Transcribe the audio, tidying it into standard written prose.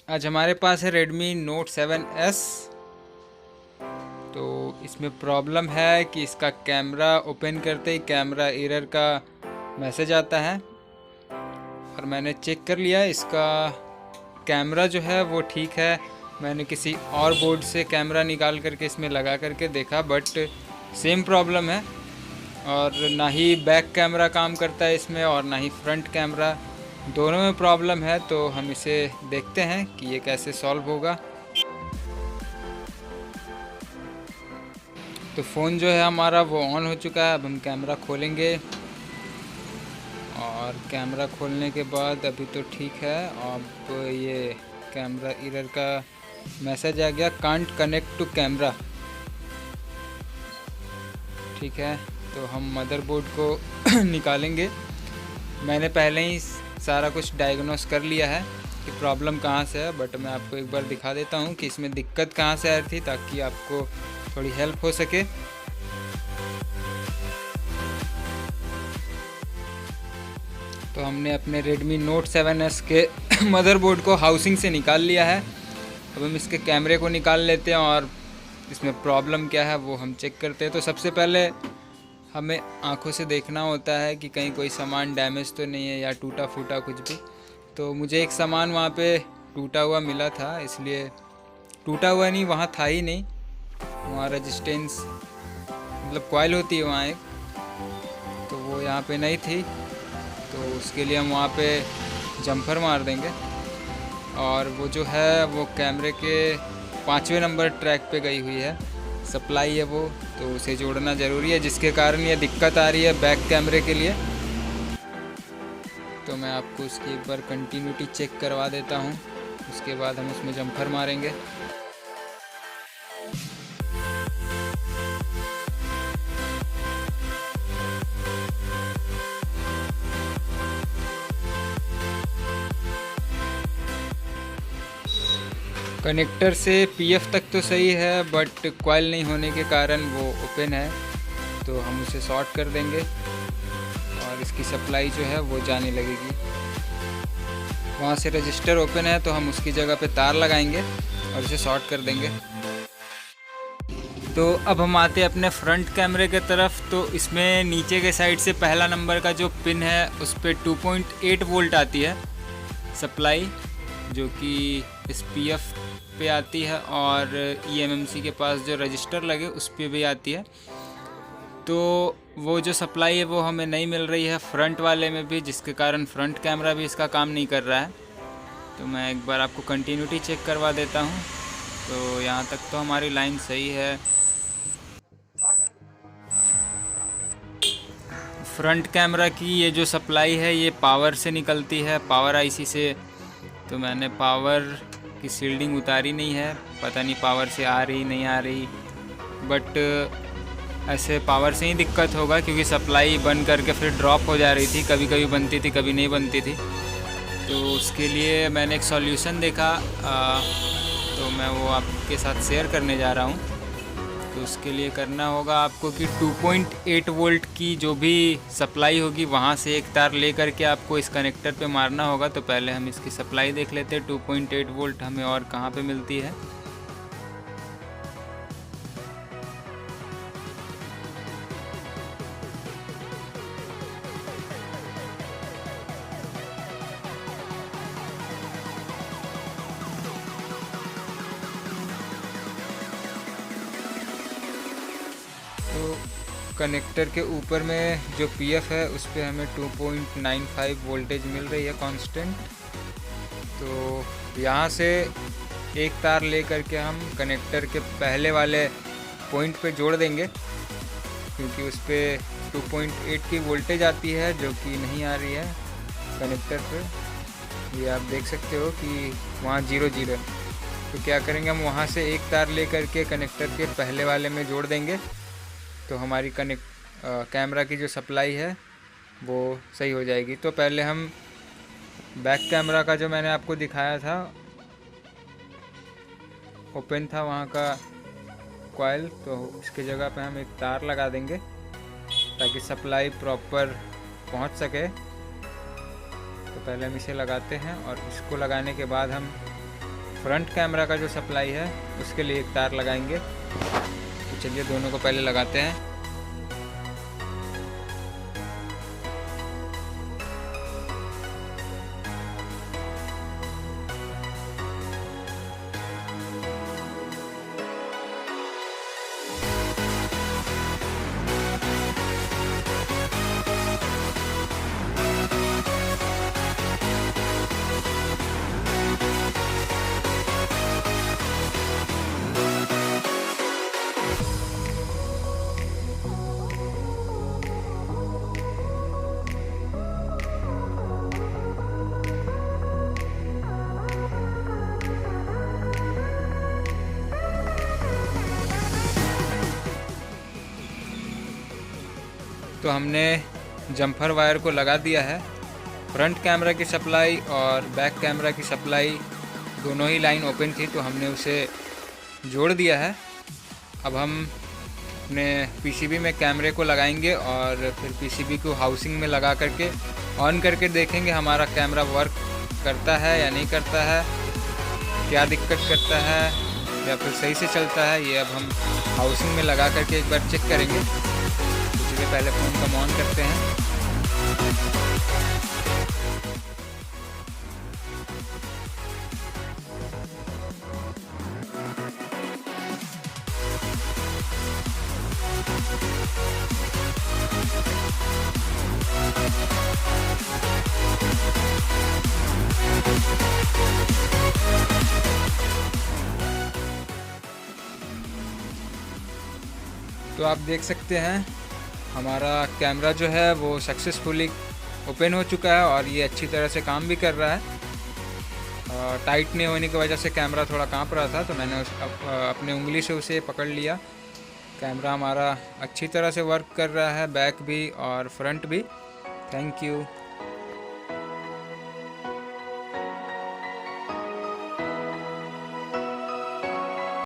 आज हमारे पास है Redmi Note 7S। तो इसमें प्रॉब्लम है कि इसका कैमरा ओपन करते ही कैमरा एरर का मैसेज आता है। और मैंने चेक कर लिया, इसका कैमरा जो है वो ठीक है। मैंने किसी और बोर्ड से कैमरा निकाल करके इसमें लगा करके देखा, बट सेम प्रॉब्लम है। और ना ही बैक कैमरा काम करता है इसमें और ना ही फ्रंट कैमरा, दोनों में प्रॉब्लम है। तो हम इसे देखते हैं कि ये कैसे सॉल्व होगा। तो फ़ोन जो है हमारा वो ऑन हो चुका है। अब हम कैमरा खोलेंगे और कैमरा खोलने के बाद अभी तो ठीक है। अब ये कैमरा एरर का मैसेज आ गया, कांट कनेक्ट टू कैमरा। ठीक है, तो हम मदरबोर्ड को निकालेंगे। मैंने पहले ही सारा कुछ डायग्नोस कर लिया है कि प्रॉब्लम कहाँ से है, बट मैं आपको एक बार दिखा देता हूँ कि इसमें दिक्कत कहाँ से आ रही थी, ताकि आपको थोड़ी हेल्प हो सके। तो हमने अपने Redmi Note 7S के मदरबोर्ड को हाउसिंग से निकाल लिया है। अब हम इसके कैमरे को निकाल लेते हैं और इसमें प्रॉब्लम क्या है वो हम चेक करते हैं। तो सबसे पहले हमें आंखों से देखना होता है कि कहीं कोई सामान डैमेज तो नहीं है या टूटा फूटा कुछ भी। तो मुझे एक सामान वहाँ पे टूटा हुआ मिला था, इसलिए टूटा हुआ नहीं, वहाँ था ही नहीं। वहाँ रेजिस्टेंस मतलब कॉइल होती है वहाँ एक, तो वो यहाँ पे नहीं थी। तो उसके लिए हम वहाँ पे जंपर मार देंगे। और वो जो है वो कैमरे के 5वें नंबर ट्रैक पे गई हुई है, सप्लाई है वो, तो उसे जोड़ना ज़रूरी है, जिसके कारण ये दिक्कत आ रही है बैक कैमरे के लिए। तो मैं आपको उसकी एक बार कंटिन्यूटी चेक करवा देता हूँ, उसके बाद हम उसमें जंपर मारेंगे। कनेक्टर से पीएफ तक तो सही है, बट कॉइल नहीं होने के कारण वो ओपन है, तो हम उसे शॉर्ट कर देंगे और इसकी सप्लाई जो है वो जाने लगेगी। वहाँ से रजिस्टर ओपन है तो हम उसकी जगह पे तार लगाएंगे और इसे शॉर्ट कर देंगे। तो अब हम आते हैं अपने फ्रंट कैमरे के तरफ। तो इसमें नीचे के साइड से पहला नंबर का जो पिन है उस पर 2.8 वोल्ट आती है सप्लाई, जो कि इस पीएफ पे आती है, और ईएमएमसी के पास जो रजिस्टर लगे उस पर भी आती है। तो वो जो सप्लाई है वो हमें नहीं मिल रही है फ्रंट वाले में भी, जिसके कारण फ्रंट कैमरा भी इसका काम नहीं कर रहा है। तो मैं एक बार आपको कंटिन्यूटी चेक करवा देता हूँ। तो यहाँ तक तो हमारी लाइन सही है। फ्रंट कैमरा की ये जो सप्लाई है ये पावर से निकलती है, पावर आईसी से। तो मैंने पावर की शील्डिंग उतारी नहीं है, पता नहीं पावर से आ रही नहीं आ रही, बट ऐसे पावर से ही दिक्कत होगा, क्योंकि सप्लाई बंद करके फिर ड्रॉप हो जा रही थी, कभी कभी बनती थी कभी नहीं बनती थी। तो उसके लिए मैंने एक सॉल्यूशन देखा, तो मैं वो आपके साथ शेयर करने जा रहा हूँ। तो उसके लिए करना होगा आपको कि 2.8 वोल्ट की जो भी सप्लाई होगी वहाँ से एक तार ले करके आपको इस कनेक्टर पे मारना होगा। तो पहले हम इसकी सप्लाई देख लेते हैं 2.8 वोल्ट हमें और कहाँ पे मिलती है। तो कनेक्टर के ऊपर में जो पीएफ है उस पर हमें 2.95 वोल्टेज मिल रही है कांस्टेंट। तो यहाँ से एक तार ले करके हम कनेक्टर के पहले वाले पॉइंट पे जोड़ देंगे, क्योंकि उस पर 2.8 की वोल्टेज आती है जो कि नहीं आ रही है कनेक्टर पे। ये आप देख सकते हो कि वहाँ 0 तो क्या करेंगे, हम वहाँ से एक तार ले करके कनेक्टर के पहले वाले में जोड़ देंगे, तो हमारी कैमरा की जो सप्लाई है वो सही हो जाएगी। तो पहले हम बैक कैमरा का जो मैंने आपको दिखाया था ओपन था वहाँ का कॉइल, तो इसके जगह पे हम एक तार लगा देंगे ताकि सप्लाई प्रॉपर पहुँच सके। तो पहले हम इसे लगाते हैं और इसको लगाने के बाद हम फ्रंट कैमरा का जो सप्लाई है उसके लिए एक तार लगाएंगे। तो चलिए दोनों को पहले लगाते हैं। तो हमने जम्फर वायर को लगा दिया है। फ्रंट कैमरा की सप्लाई और बैक कैमरा की सप्लाई दोनों ही लाइन ओपन थी, तो हमने उसे जोड़ दिया है। अब हम अपने पीसीबी में कैमरे को लगाएंगे और फिर पीसीबी को हाउसिंग में लगा करके ऑन करके देखेंगे हमारा कैमरा वर्क करता है या नहीं करता है, क्या दिक्कत करता है या फिर सही से चलता है। ये अब हम हाउसिंग में लगा करके एक बार चेक करेंगे। इसलिए पहले फ़ोन को ऑन करते हैं। तो आप देख सकते हैं हमारा कैमरा जो है वो सक्सेसफुली ओपन हो चुका है और ये अच्छी तरह से काम भी कर रहा है। टाइट नहीं होने की वजह से कैमरा थोड़ा कांप रहा था, तो मैंने अपने उंगली से उसे पकड़ लिया। कैमरा हमारा अच्छी तरह से वर्क कर रहा है, बैक भी और फ्रंट भी। Thank you.